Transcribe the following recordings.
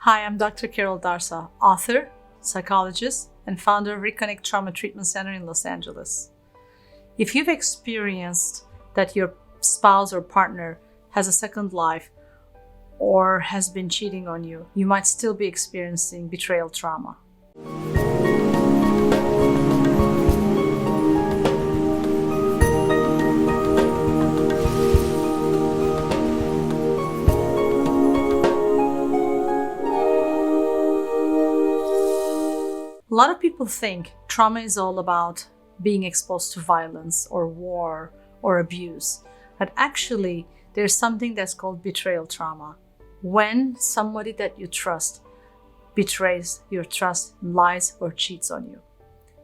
Hi, I'm Dr. Karol Darsa, author, psychologist, and founder of Reconnect Trauma Treatment Center in Los Angeles. If you've experienced that your spouse or partner has a second life or has been cheating on you, you might still be experiencing betrayal trauma. A lot of people think trauma is all about being exposed to violence or war or abuse, but actually there's something that's called betrayal trauma. When somebody that you trust betrays your trust, lies, or cheats on you.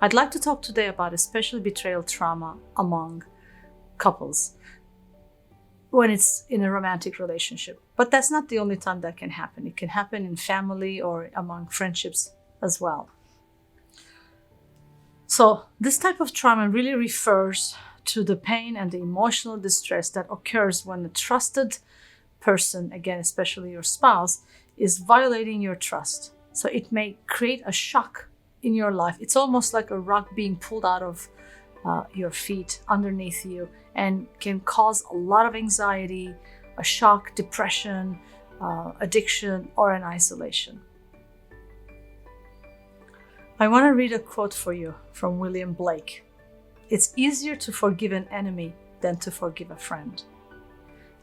I'd like to talk today about especially betrayal trauma among couples when it's in a romantic relationship. But that's not the only time that can happen. It can happen in family or among friendships as well. So this type of trauma really refers to the pain and the emotional distress that occurs when a trusted person, again, especially your spouse, is violating your trust. So it may create a shock in your life. It's almost like a rug being pulled out of your feet underneath you and can cause a lot of anxiety, a shock, depression, addiction, or an isolation. I want to read a quote for you from William Blake. It's easier to forgive an enemy than to forgive a friend.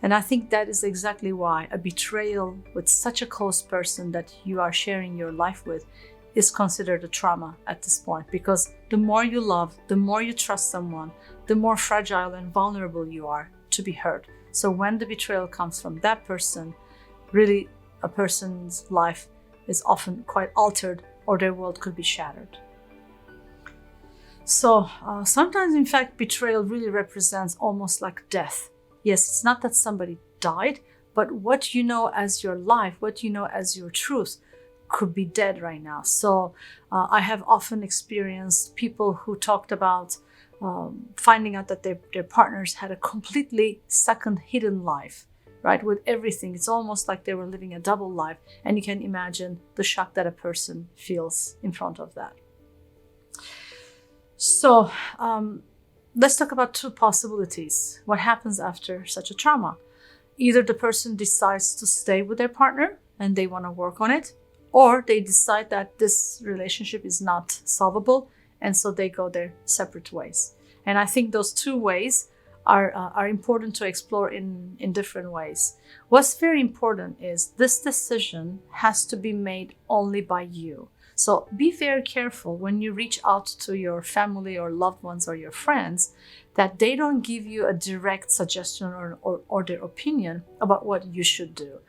And I think that is exactly why a betrayal with such a close person that you are sharing your life with is considered a trauma at this point. Because the more you love, the more you trust someone, the more fragile and vulnerable you are to be hurt. So when the betrayal comes from that person, really a person's life is often quite altered, or their world could be shattered. So sometimes, in fact, betrayal really represents almost like death. Yes, it's not that somebody died, but what you know as your life, what you know as your truth could be dead right now. So I have often experienced people who talked about finding out that their partners had a completely second hidden life, right? With everything. It's almost like they were living a double life. And you can imagine the shock that a person feels in front of that. So let's talk about two possibilities. What happens after such a trauma? Either the person decides to stay with their partner and they want to work on it, or they decide that this relationship is not solvable, and so they go their separate ways. And I think those two ways are important to explore in different ways. What's very important is this decision has to be made only by you. So be very careful when you reach out to your family or loved ones or your friends that they don't give you a direct suggestion or their opinion about what you should do.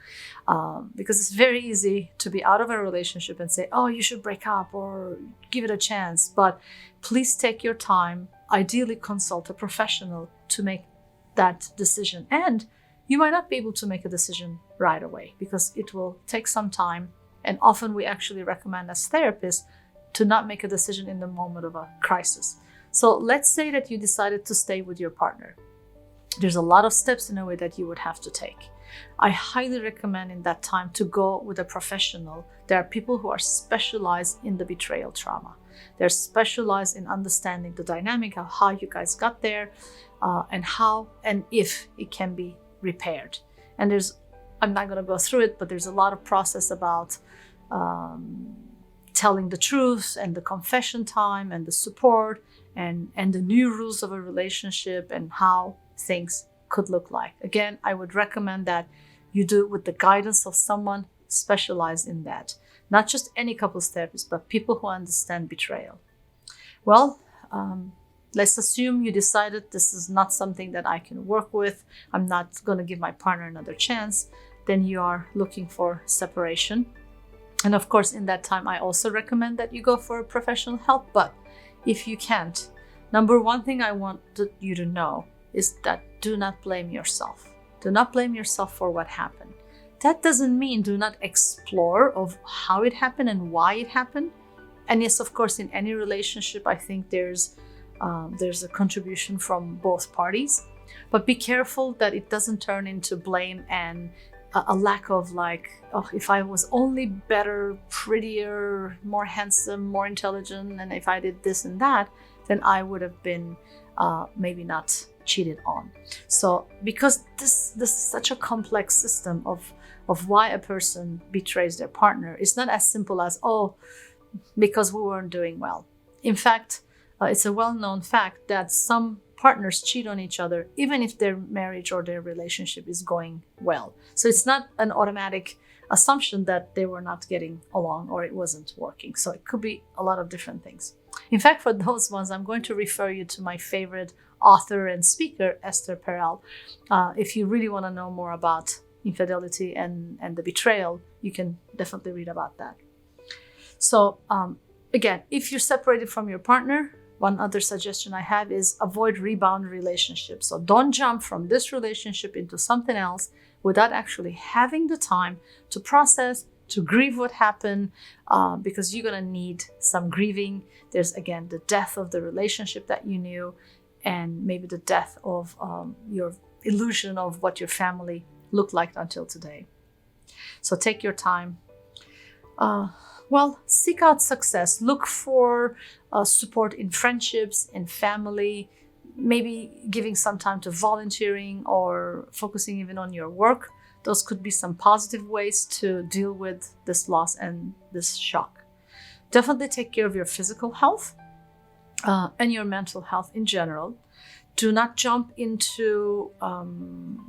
Because it's very easy to be out of a relationship and say, oh, you should break up or give it a chance. But please take your time. Ideally consult a professional to make that decision. And you might not be able to make a decision right away because it will take some time. And often we actually recommend as therapists to not make a decision in the moment of a crisis. So let's say that you decided to stay with your partner. There's a lot of steps in a way that you would have to take. I highly recommend in that time to go with a professional. There are people who are specialized in the betrayal trauma. They're specialized in understanding the dynamic of how you guys got there and how and if it can be repaired. And I'm not going to go through it, but there's a lot of process about telling the truth and the confession time and the support and the new rules of a relationship and how things could look like. Again, I would recommend that you do it with the guidance of someone specialized in that. Not just any couples therapist, but people who understand betrayal. Well, let's assume you decided this is not something that I can work with. I'm not going to give my partner another chance. Then you are looking for separation. And of course, in that time, I also recommend that you go for professional help. But if you can't, number one thing I want you to know is that do not blame yourself. Do not blame yourself for what happened. That doesn't mean do not explore of how it happened and why it happened. And yes, of course, in any relationship, I think there's a contribution from both parties. But be careful that it doesn't turn into blame and a lack of like, oh, if I was only better, prettier, more handsome, more intelligent, and if I did this and that, then I would have been maybe not cheated on. So because this is such a complex system of why a person betrays their partner, it's not as simple as, oh, because we weren't doing well. In fact, it's a well-known fact that some partners cheat on each other even if their marriage or their relationship is going well. So it's not an automatic assumption that they were not getting along or it wasn't working. So it could be a lot of different things. In fact, for those ones, I'm going to refer you to my favorite author and speaker, Esther Perel. If you really want to know more about infidelity and the betrayal, you can definitely read about that. So again, if you're separated from your partner, one other suggestion I have is avoid rebound relationships. So don't jump from this relationship into something else without actually having the time to process, to grieve what happened, because you're going to need some grieving. There's, again, the death of the relationship that you knew, and maybe the death of your illusion of what your family looked like until today. So take your time. Seek out success. Look for support in friendships, in family, maybe giving some time to volunteering or focusing even on your work. Those could be some positive ways to deal with this loss and this shock. Definitely take care of your physical health and your mental health in general. Do not jump into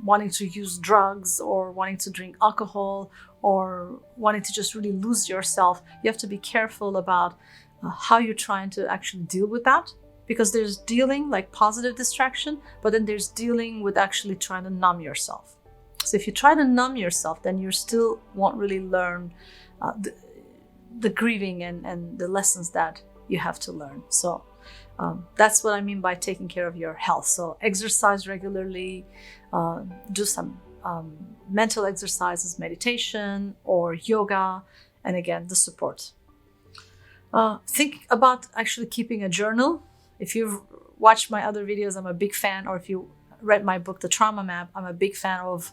wanting to use drugs or wanting to drink alcohol or wanting to just really lose yourself. You have to be careful about how you're trying to actually deal with that, because there's dealing like positive distraction, but then there's dealing with actually trying to numb yourself. So if you try to numb yourself, then you still won't really learn the grieving and the lessons that you have to learn. So that's what I mean by taking care of your health. So exercise regularly, do some mental exercises, meditation or yoga, and again, the support. Think about actually keeping a journal. If you've watched my other videos, I'm a big fan, or if you read my book, The Trauma Map, I'm a big fan of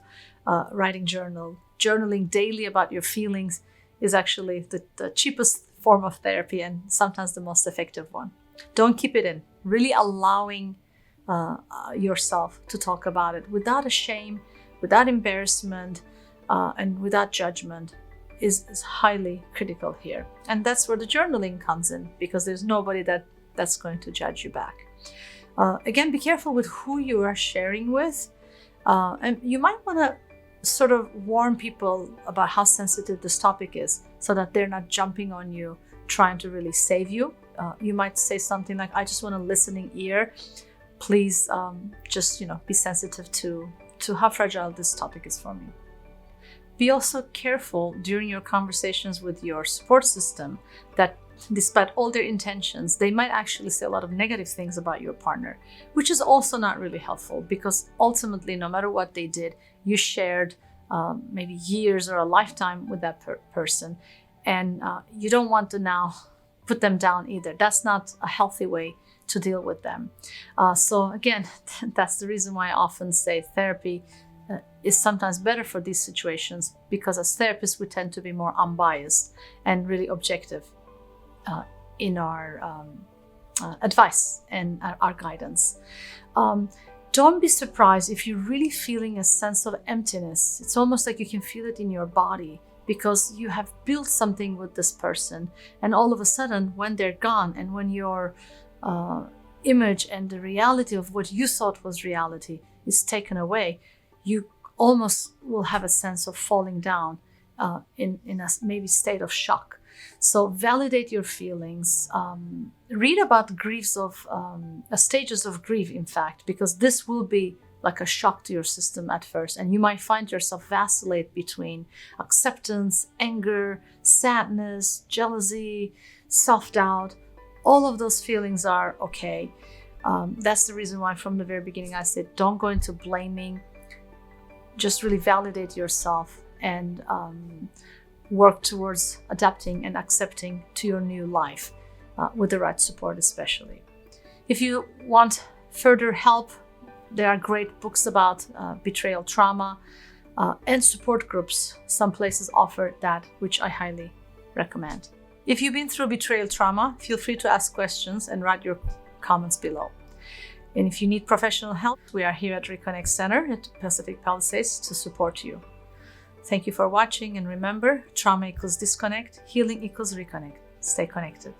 writing journal. Journaling daily about your feelings is actually the cheapest form of therapy and sometimes the most effective one. Don't keep it in. Really allowing yourself to talk about it without a shame, without embarrassment, and without judgment is highly critical here. And that's where the journaling comes in, because there's nobody that's going to judge you back. Again, be careful with who you are sharing with. And you might want to sort of warn people about how sensitive this topic is so that they're not jumping on you, trying to really save you. You might say something like, I just want a listening ear. Please just, be sensitive to how fragile this topic is for me. Be also careful during your conversations with your support system that despite all their intentions, they might actually say a lot of negative things about your partner, which is also not really helpful, because ultimately, no matter what they did, you shared maybe years or a lifetime with that person. And you don't want to now put them down either. That's not a healthy way to deal with them. So again, that's the reason why I often say therapy is sometimes better for these situations, because as therapists, we tend to be more unbiased and really objective in our advice and our guidance. Don't be surprised if you're really feeling a sense of emptiness. It's almost like you can feel it in your body, because you have built something with this person, and all of a sudden when they're gone and when your image and the reality of what you thought was reality is taken away, you almost will have a sense of falling down in a maybe state of shock. So validate your feelings. Read about griefs of stages of grief, in fact, because this will be like a shock to your system at first. And you might find yourself vacillate between acceptance, anger, sadness, jealousy, self-doubt. All of those feelings are okay. That's the reason why from the very beginning I said, don't go into blaming. Just really validate yourself and work towards adapting and accepting to your new life with the right support, especially. If you want further help, there are great books about betrayal trauma. and support groups. Some places offer that, which I highly recommend. If you've been through betrayal trauma, feel free to ask questions and write your comments below. And if you need professional help, we are here at Reconnect Center at Pacific Palisades to support you. Thank you for watching, and remember, trauma equals disconnect, healing equals reconnect. Stay connected.